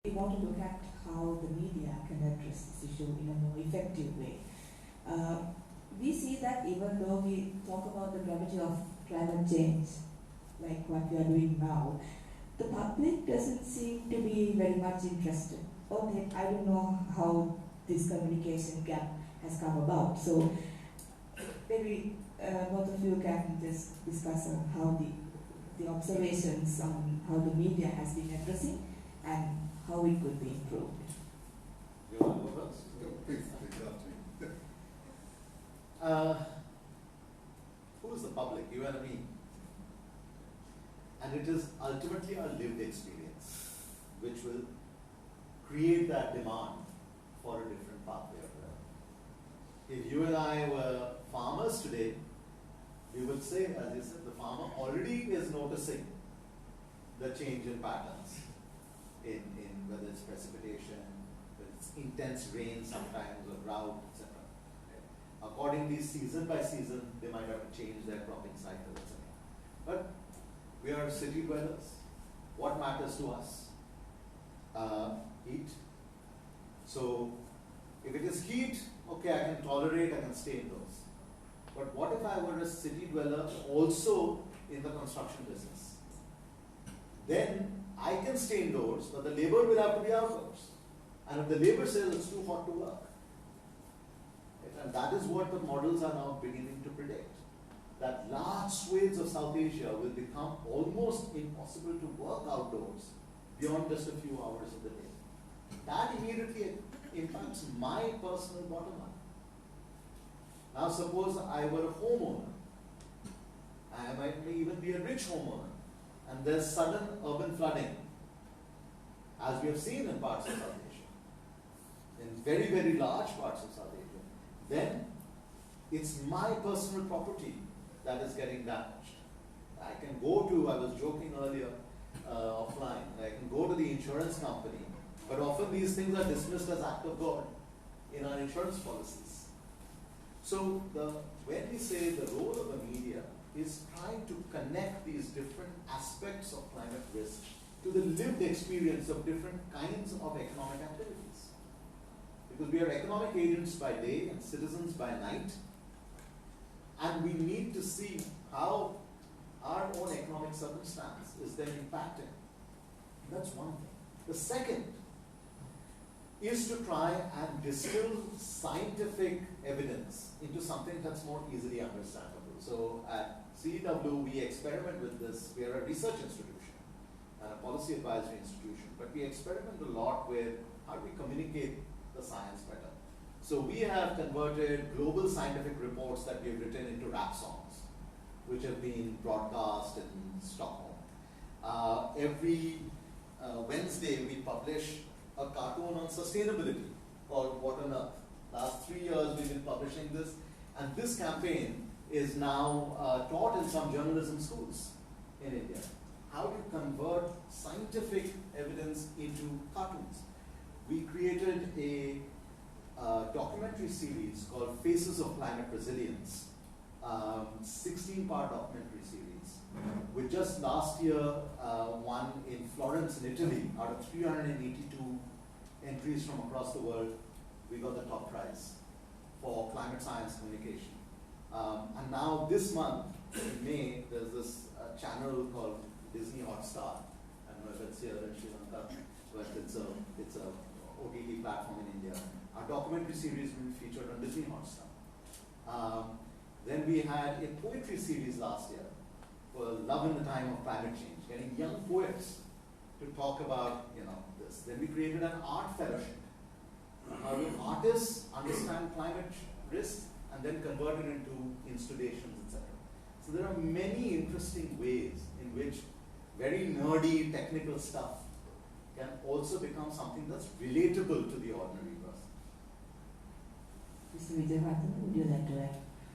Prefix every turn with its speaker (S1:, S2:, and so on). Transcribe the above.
S1: we want to look at how the media can address this issue in a more effective way. We see that even though we talk about the gravity of climate change, like what we are doing now, the public doesn't seem to be very much interested. Or I don't know how this communication gap has come about. So maybe both of you can just discuss on how the observations on how the media has been addressing and how it could be improved.
S2: You want to go first?
S3: Please after me.
S2: Who is the public? You and me. And it is ultimately our lived experience which will create that demand for a different pathway of development. If you and I were farmers today, we would say, as you said, the farmer already is noticing the change in patterns in whether it's precipitation, whether it's intense rain sometimes, or drought, etc. Accordingly, season by season, they might have to change their cropping cycle, etc. But we are city dwellers. What matters to us? Heat. So, if it is heat, okay, I can tolerate, I can stay indoors. But what if I were a city dweller also in the construction business? Then I can stay indoors, but the labor will have to be outdoors. And if the labor says it's too hot to work, right? And that is what the models are now beginning to predict. That large swathes of South Asia will become almost impossible to work outdoors beyond just a few hours of the day. That immediately impacts my personal bottom line. Now suppose I were a homeowner. I might even be a rich homeowner, and there's sudden urban flooding, as we have seen in parts of South Asia, in very, very large parts of South Asia. Then it's my personal property that is getting damaged. I can go to, I was joking earlier offline, I can go to the insurance company, but often these things are dismissed as act of God in our insurance policies. So when we say the role of the media is trying to connect these different aspects of climate risk to the lived experience of different kinds of economic activities. Because we are economic agents by day and citizens by night, and we need to see how our own economic circumstance is then impacting. That's one thing. The second is to try and distill scientific evidence into something that's more easily understandable. So at CEW, we experiment with this. We are a research institution and a policy advisory institution, but we experiment a lot with how do we communicate the science better. So we have converted global scientific reports that we've written into rap songs, which have been broadcast in Stockholm. Every Wednesday, we publish a cartoon on sustainability called What on Earth. Last 3 years we've been publishing this, and this campaign is now taught in some journalism schools in India. How to convert scientific evidence into cartoons. We created a documentary series called Faces of Climate Resilience, 16-part documentary series, with just last year one in Florence in Italy. Out of 382 entries from across the world, we got the top prize for climate science communication. And now this month, in May, there's this channel called Disney Hotstar. I don't know if it's here in Sri Lanka, but it's a OTT platform in India. Our documentary series will be featured on Disney Hotstar. Then we had a poetry series last year for Love in the Time of Climate Change, getting young poets to talk about this. Then we created an art fellowship. How do artists understand climate risk and then convert it into installations, etc. So there are many interesting ways in which very nerdy technical stuff can also become something that's relatable to the ordinary person.
S1: Mr. Vijayvarthan, would you like to add?